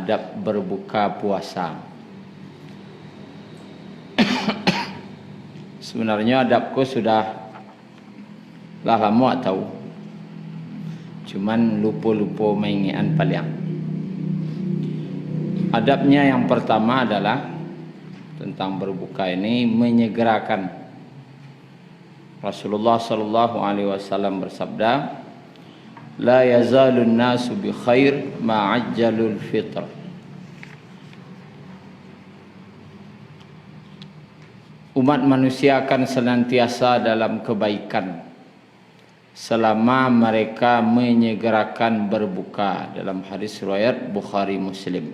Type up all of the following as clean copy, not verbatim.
adab berbuka puasa. Sebenarnya adabku sudah lama tahu, cuman lupa mengingat paliang. Adabnya yang pertama adalah tentang berbuka ini menyegerakan. Rasulullah sallallahu alaihi wasallam bersabda, "La yazalun nasu bi khair ma ajjalul fitr." Umat manusia akan senantiasa dalam kebaikan selama mereka menyegerakan berbuka, dalam hadis riwayat Bukhari Muslim.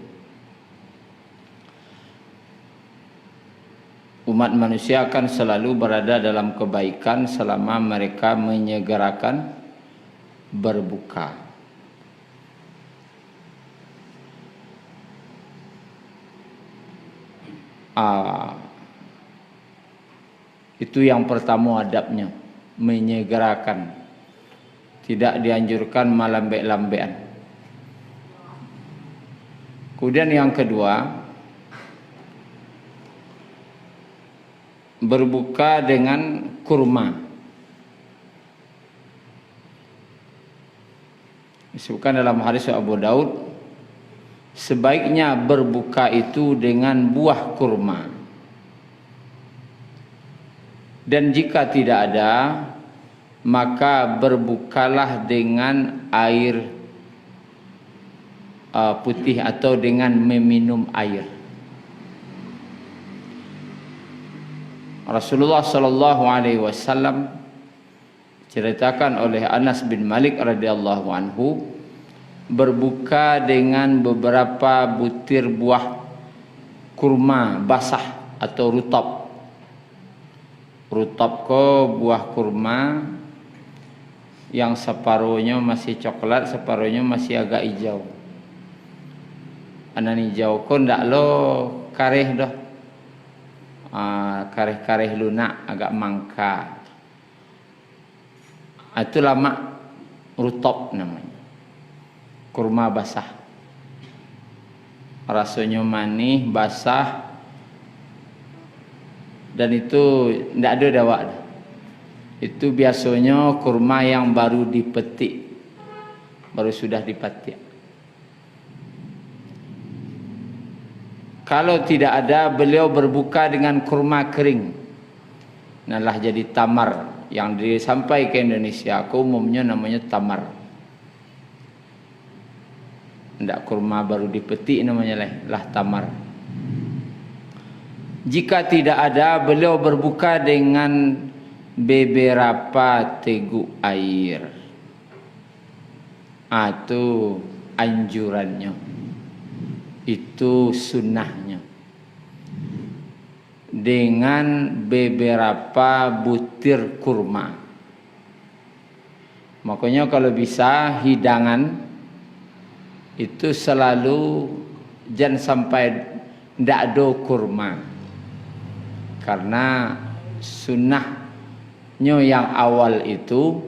Umat manusia akan selalu berada dalam kebaikan selama mereka menyegerakan berbuka. Itu yang pertama adabnya, menyegerakan. Tidak dianjurkan melambai-lambaian. Kemudian yang kedua, berbuka dengan kurma. Disebutkan dalam hadis Abu Daud, sebaiknya berbuka itu dengan buah kurma. Dan jika tidak ada, maka berbukalah dengan air putih atau dengan meminum air. Rasulullah sallallahu alaihi wasallam ceritakan oleh Anas bin Malik radhiyallahu anhu, berbuka dengan beberapa butir buah kurma basah atau rutab. Rutab ko buah kurma yang separuhnya masih coklat, separuhnya masih agak hijau. Anan hijau ko ndak lo kareh dah. Kareh-kareh lunak agak mangka. Itu lama rutab namanya. Kurma basah. Rasanya manis, basah. Dan itu tidak ada dawak. Itu biasanya kurma yang baru dipetik, baru sudah dipetik. Kalau tidak ada, beliau berbuka dengan kurma kering. Nalah jadi tamar, yang disampai ke Indonesia umumnya namanya tamar. Tidak kurma baru dipetik namanya lah tamar. Jika tidak ada, beliau berbuka dengan beberapa teguk air. Itu anjurannya. Itu sunnahnya. Dengan beberapa butir kurma. Makanya kalau bisa hidangan itu selalu jangan sampai tidak ada kurma. Karena sunnahnya yang awal itu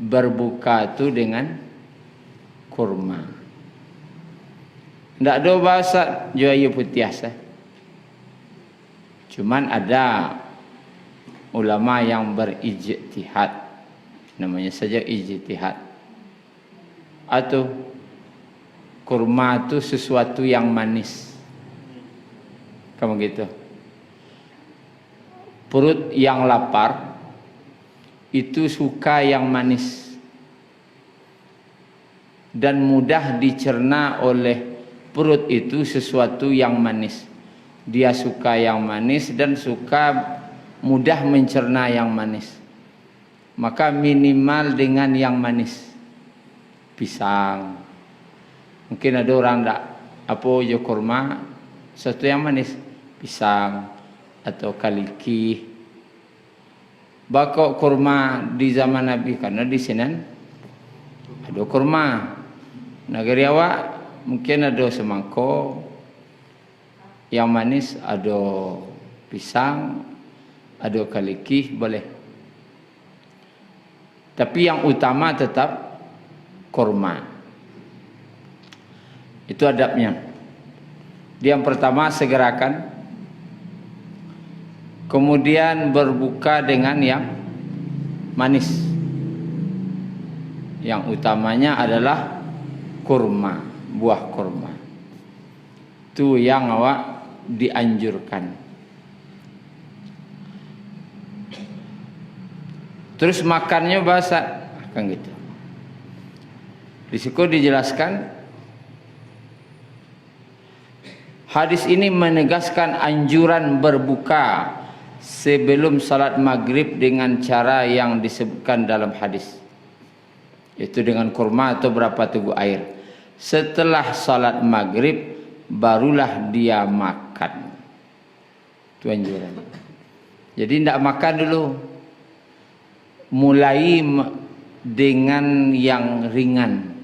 berbuka itu dengan kurma. Tidak ada bahasa juaya putih asa. Cuman ada ulama yang berijtihad, namanya saja ijtihad. Atau kurma itu sesuatu yang manis. Kamu gitu. Perut yang lapar itu suka yang manis dan mudah dicerna oleh perut itu sesuatu yang manis. Dia suka yang manis dan suka mudah mencerna yang manis. Maka minimal dengan yang manis. Pisang. Mungkin ada orang tak apa jo kurma sesuatu yang manis, pisang atau kaliki. Bakok kurma di zaman Nabi karena di sini ada kurma. Negeri awak mungkin ada semangkuk yang manis, ada pisang, ada kaliki, boleh. Tapi yang utama tetap kurma. Itu adabnya. Yang pertama segerakan, kemudian berbuka dengan yang manis. Yang utamanya adalah kurma, buah kurma. Itu yang awak dianjurkan. Terus makannya basah, kan gitu. Di situ dijelaskan, hadis ini menegaskan anjuran berbuka sebelum salat maghrib dengan cara yang disebutkan dalam hadis, yaitu dengan kurma atau berapa teguk air. Setelah salat maghrib barulah dia makan. Itu anjuran. Jadi tidak makan dulu, mulai dengan yang ringan.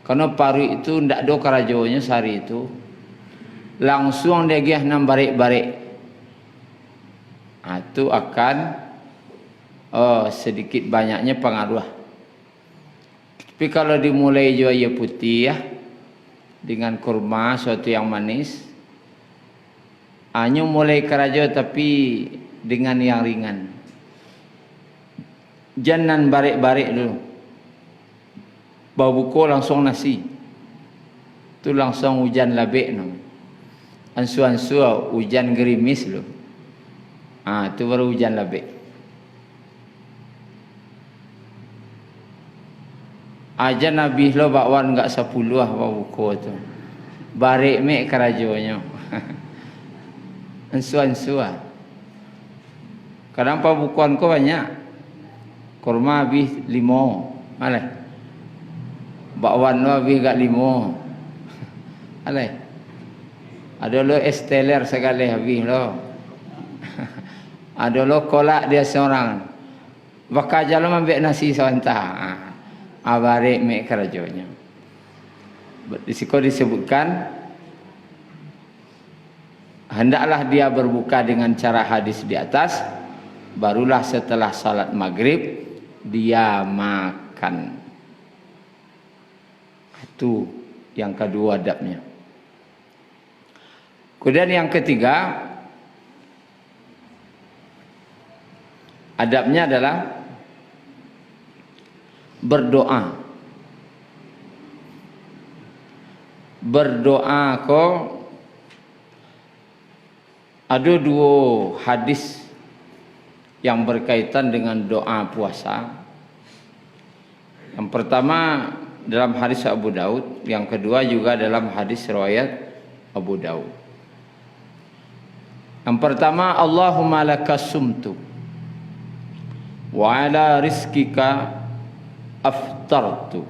Karena paru itu tidak ada karajonya sehari itu, langsung dia gih enam barik-barik. Itu akan sedikit banyaknya pengaruh. Tapi kalau dimulai juaya putih ya, dengan kurma suatu yang manis, hanya mulai karajo tapi dengan yang ringan. Jangan barik-barik dulu. Bau buko langsung nasi. Itu langsung hujan labik no. Ansu-ansu hujan gerimis loh. Itu baru hujan labik. Aja Nabi lo bakwan enggak 10 bau buko tu. Barik mek kerajonya. Ansu-ansu. Kadang pa bukuan ko banyak. Kurma habis 5. Alai. Bakwan lo habis gak 5. Alai. Ada lo esteller sekali habis lo. Ada lo kolak dia seorang. Bakal jalan ambil nasi sebentar. Barik mek kerajonya. Di situ disebutkan, hendaklah dia berbuka dengan cara hadis di atas, barulah setelah salat maghrib dia makan. Itu yang kedua adabnya. Kemudian yang ketiga adabnya adalah berdoa. Berdoa kok ada 2 hadis yang berkaitan dengan doa puasa. Yang pertama dalam hadis Abu Daud, yang kedua juga dalam hadis riwayat Abu Daud. Yang pertama, Allahumma lakasumtu wa ala rizkika aftartu.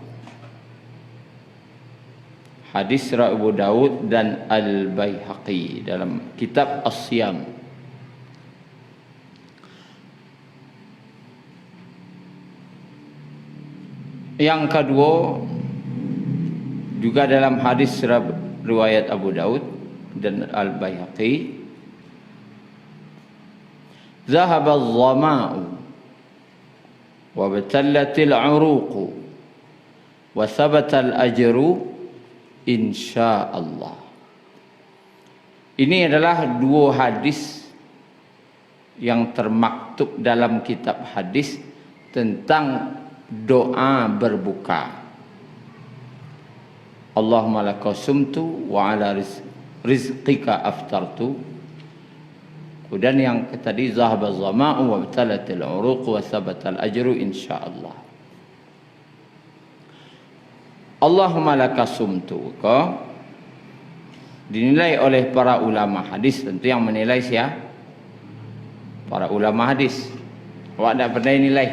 Hadis riwayat Abu Daud dan Al-Baihaqi dalam kitab As-Siyam. Yang kedua juga dalam hadis riwayat Abu Daud dan Al-Baihaqi, zahaba adh-dhama'u wa batallatil 'uruqu wa thabata al-ajru insyaallah. Ini adalah 2 hadis yang termaktub dalam kitab hadis tentang doa berbuka. Allahumma lakasumtu wa ala rizqika aftartu. Kemudian yang tadi zahaba zama'u wa btalatil uruq wa thabatal ajru insyaallah. Allahumma lakasumtu ko dinilai oleh para ulama hadis, tentu yang menilai siapa? Para ulama hadis. Awak tak pernah nilai,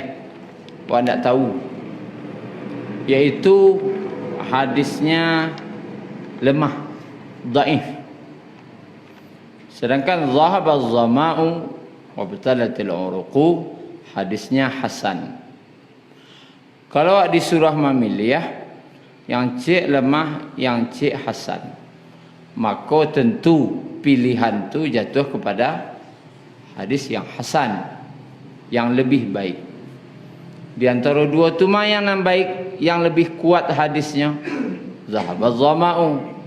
awak tak tahu, yaitu hadisnya lemah, dhaif. Sedangkan zahaba az-zama'u wa batalatil uruqu hadisnya hasan. Kalau di surah Mamiliyah yang cik lemah, yang cik hasan, maka tentu pilihan tu jatuh kepada hadis yang hasan, yang lebih baik. Di antara 2 tu mana yang baik, yang lebih kuat hadisnya? Zahabaz zama'u.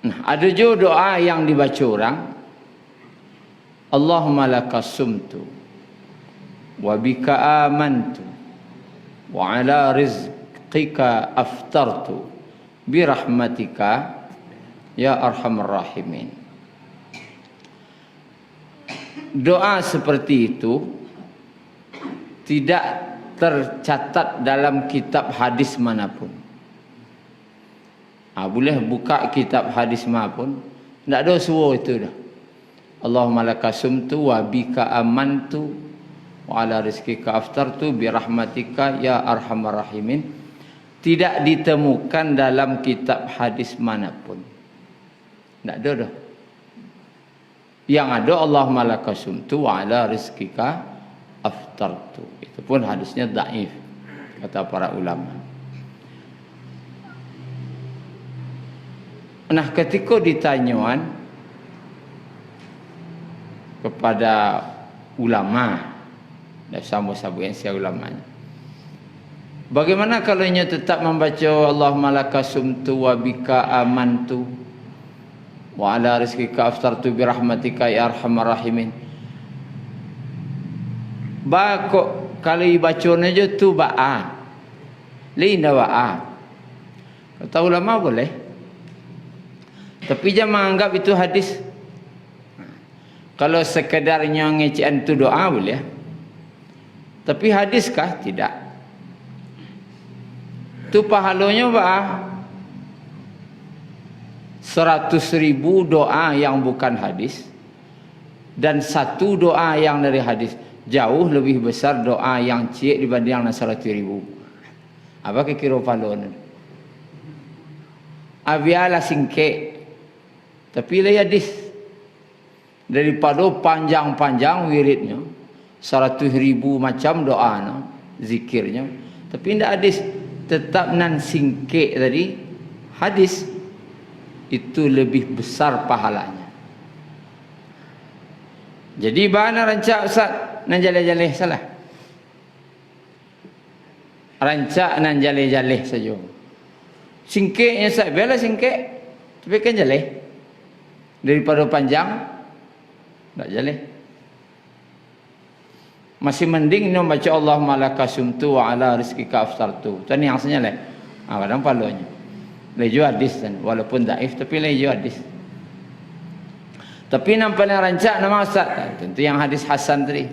Nah, ada juga doa yang dibaca orang, Allahumma lakas sumtu wa bika amantu wa ala rizqika aftartu birahmatika ya arhamar rahimin. Doa seperti itu tidak tercatat dalam kitab hadis manapun. Boleh buka kitab hadis manapun, tidak ada suruh itu dah. Allahumma lakasumtu wa bika amantu wa ala rizqika aftartu birahmatika ya arhamar rahimin. Tidak ditemukan dalam kitab hadis manapun. Tidak ada dah. Yang ada Allahumma lakasumtu wa ala rizqika aftartu. Itu pun hadisnya dhaif kata para ulama. Nah, ketika ditanyaan kepada ulama, dan sama-sama yang sia ulamanya, bagaimana kalau nya tetap membaca Allahumma lakasumtu wa bika amantu wa ala rizqika aftartu birahmatika ya arhamar rahimin. Kok kalau dibacanya je tu ba'a, lain dah ba'a. Kata ulama boleh, tapi jangan menganggap itu hadis. Kalau sekedarnya ngecian itu doa boleh, tapi hadiskah? Tidak. Itu pahalanya ba'a 100.000 doa yang bukan hadis, dan satu doa yang dari hadis. Jauh lebih besar doa yang cik dibanding yang 100.000. Apa kira pahalanya? Abialah singkek, tapi lah hadis. Daripada panjang-panjang wiridnya, 100.000 macam doa, zikirnya, tapi tidak hadis. Tetap nan singkek tadi hadis itu lebih besar pahalanya. Jadi bahan rancak Ustaz nan jaleh-jaleh salah. Rancak nan jaleh-jaleh saja. Singkeknya Ustaz, biarlah singkek, tapi kan jaleh. Daripada panjang tak jaleh. Masih mending ni baca Allahumma lakasumtu wa ala rizqika aftartu. Tadi yang senyala. Kadang palunya. Lejo hadis kan, walaupun dhaif tapi lejo hadis. Tapi nampaknya rancak nama Ustaz. Tentu yang hadis hasan tadi.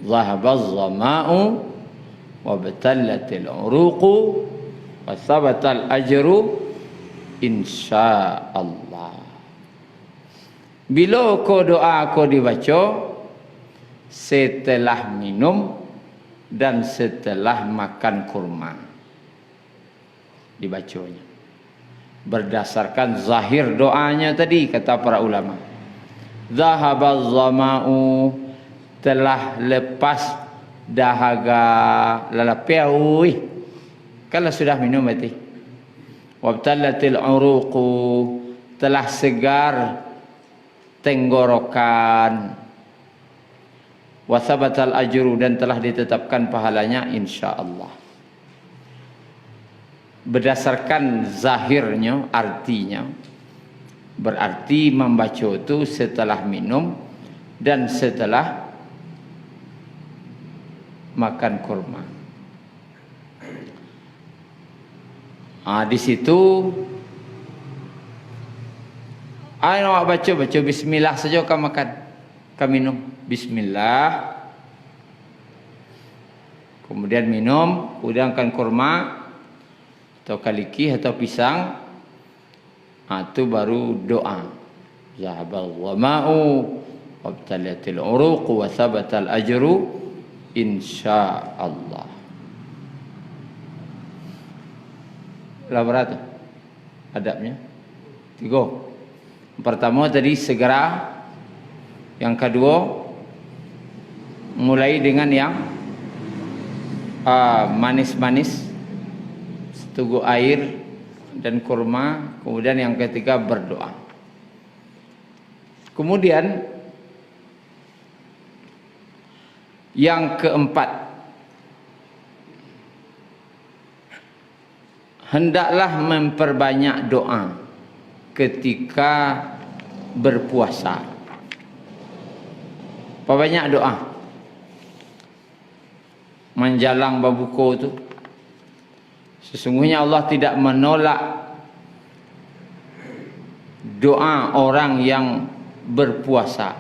Zahabaz zama'u wa batallatil uruqu wa sabatal ajru insyaallah. Bila kau doa kau dibaca setelah minum dan setelah makan kurma, dibacanya berdasarkan zahir doanya tadi kata para ulama. Zahabaz zama'u, telah lepas dahaga lalapiau kalau sudah minum berarti. Wabtallatil uruqu, telah segar tenggorokan. Wasabatal ajru, dan telah ditetapkan pahalanya insyaallah. Berdasarkan zahirnya, artinya berarti membaca itu setelah minum dan setelah makan kurma. Di situ awak baca bismillah saja kau makan, kau minum bismillah, kemudian minum, kemudian makan kurma atau kaliki atau pisang. Itu baru doa. Zahabal wama'u wabtalatil uruq wa sabatal ajru insyaallah. Berapa adabnya? 3. Pertama tadi segera. Yang kedua mulai dengan yang manis-manis, seteguk air dan kurma. Kemudian yang ketiga berdoa. Kemudian yang keempat, hendaklah memperbanyak doa ketika berpuasa. Perbanyak doa menjelang berbuka tu. Sesungguhnya Allah tidak menolak doa orang yang berpuasa.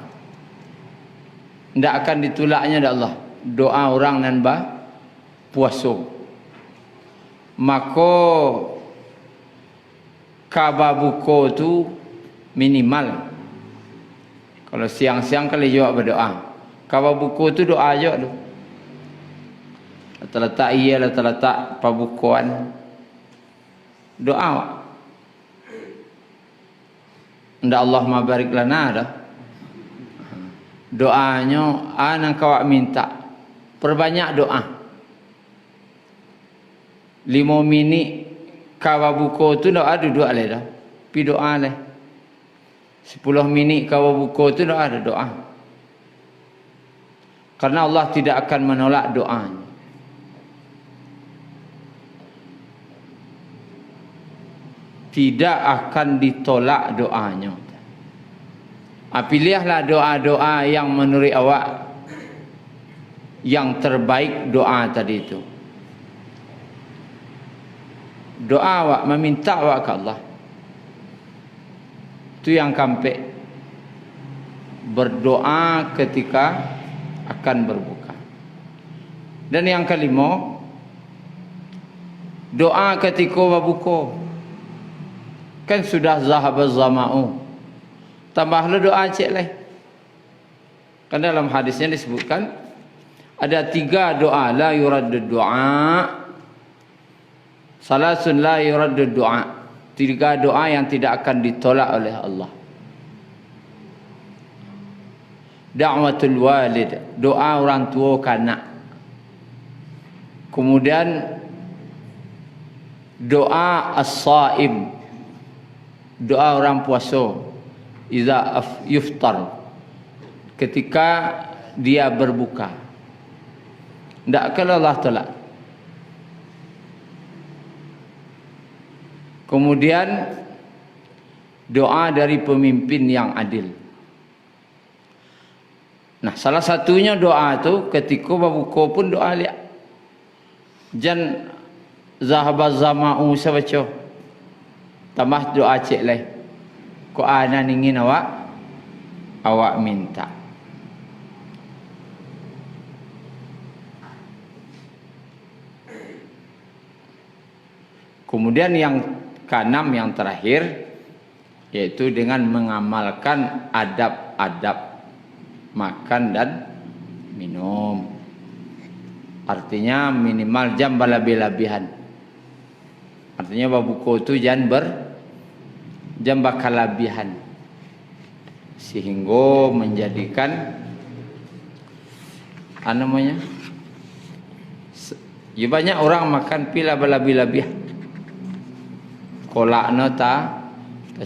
Tidak akan ditolaknya oleh Allah doa orang nan berpuasa. Maka kabar buka tu minimal. Kalau siang-siang kali jawab berdoa. Kabar buka tu doa je tu. Letak-letak iya, letak-letak pabukuan. Doa. Ndak Allah mabarik lana dah. Doanya anak kawak minta. Perbanyak doa. 5 minit kawa buka tu dah ada doa le dah. Pi doa le. 10 minit kawa buka tu dah ada doa. Karena Allah tidak akan menolak doanya. Tidak akan ditolak doanya. Pilihlah doa-doa yang menurut awak yang terbaik doa tadi itu. Doa awak meminta awak ke Allah. Itu yang kampek. Berdoa ketika akan berbuka. Dan yang kelima, doa ketika berbuka. Kan sudah zahabaz zama'u. Tambahlah doa cik lah. Kan dalam hadisnya disebutkan ada 3 doa la yuraddu doa. Salasun la yuraddu doa. 3 doa yang tidak akan ditolak oleh Allah. Da'watul walid, doa orang tua kanak. Kemudian doa as-saim, doa orang puasa. Iza yuftar, ketika dia berbuka. Tak kalau Allah tolak. Kemudian doa dari pemimpin yang adil. Nah, salah satunya doa tu ketika berbuka pun doa lihat. Jan zahabaz zama'u sabaca. Tambah doa cik lai. Ko ana ingin awak minta. Kemudian yang keenam, yang terakhir, yaitu dengan mengamalkan adab-adab makan dan minum. Artinya minimal jam berlebih-lebihan. Artinya berbuka itu jam bakal lebihan. Sehingga menjadikan namanya, ya banyak orang makan pila berlebih-lebih. Kolaknya tak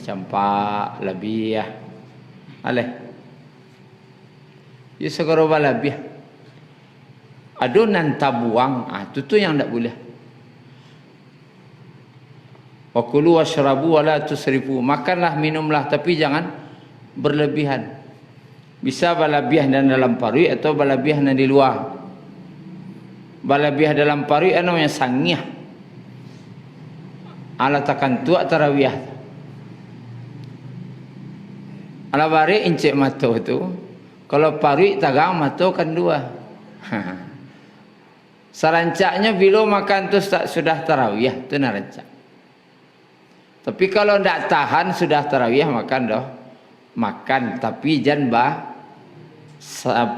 campak lebih ya. Aleh. Ya segera berlebih. Adonan tabuang, itu yang tak boleh. Wa kulu washrabu wa la tusrifu. Makanlah, minumlah, tapi jangan berlebihan. Bisa berlebihan dalam parui atau berlebihan di luar. Berlebihan dalam parui namanya sangih. Ala takan tua tarawih. Ala bari incik mata tu. Kalau parui tagang mata kan 2. Serancaknya bila makan tu sudah tarawih, tu nak rancak. Tapi kalau tidak tahan sudah tarawih makan dah. Makan tapi jangan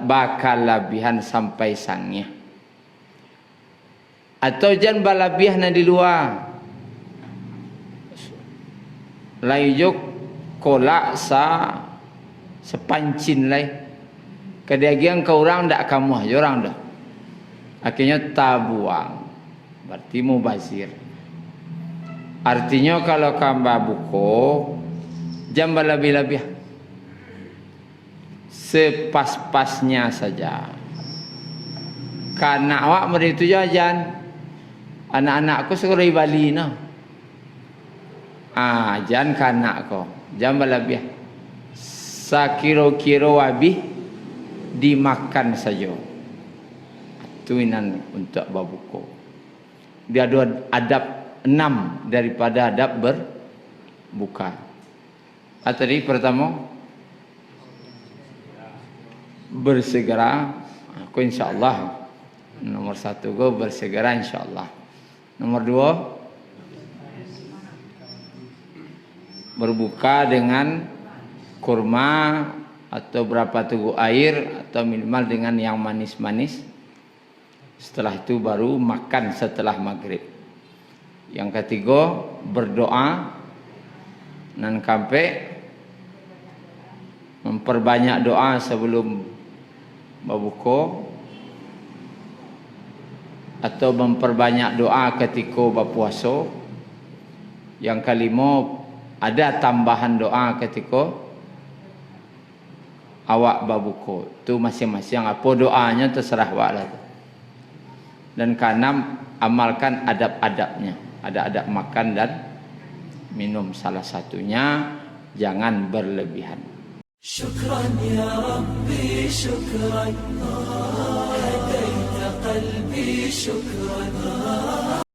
bakal lebihan sampai sangnya. Atau jangan berlebihan di luar. Layuk kolak sepancin lay. Kedagian ke orang tak kamu aja orang dah. Akhirnya tabuang. Berarti mubazir. Artinya kalau kamu buka jam berlebih-lebih. Sepas-pasnya saja. Karena awak meritu jajan. Anak-anakku sekolah di Bali no. Jangan kanak kau, jangan berlebihan. Sakiro-kiro habis dimakan saja. Tuinan untuk berbuka. Dia ada adab 6 daripada adab berbuka. Tadi pertama bersegera. Aku insyaallah nomor 1 go bersegera insyaallah. Nomor 2 berbuka dengan kurma atau berapa teguk air atau minimal dengan yang manis-manis. Setelah itu baru makan setelah maghrib. Yang ketiga berdoa nan kampe memperbanyak doa sebelum berbuka atau memperbanyak doa ketika berpuasa. Yang kelima ada tambahan doa ketika awak berbuka. Itu masing-masing apa doanya terserah awak lah. Dan keenam amalkan adab-adabnya. Ada adab makan dan minum, salah satunya jangan berlebihan. Syukran ya Rabbi, syukran hadaita qalbi, syukran.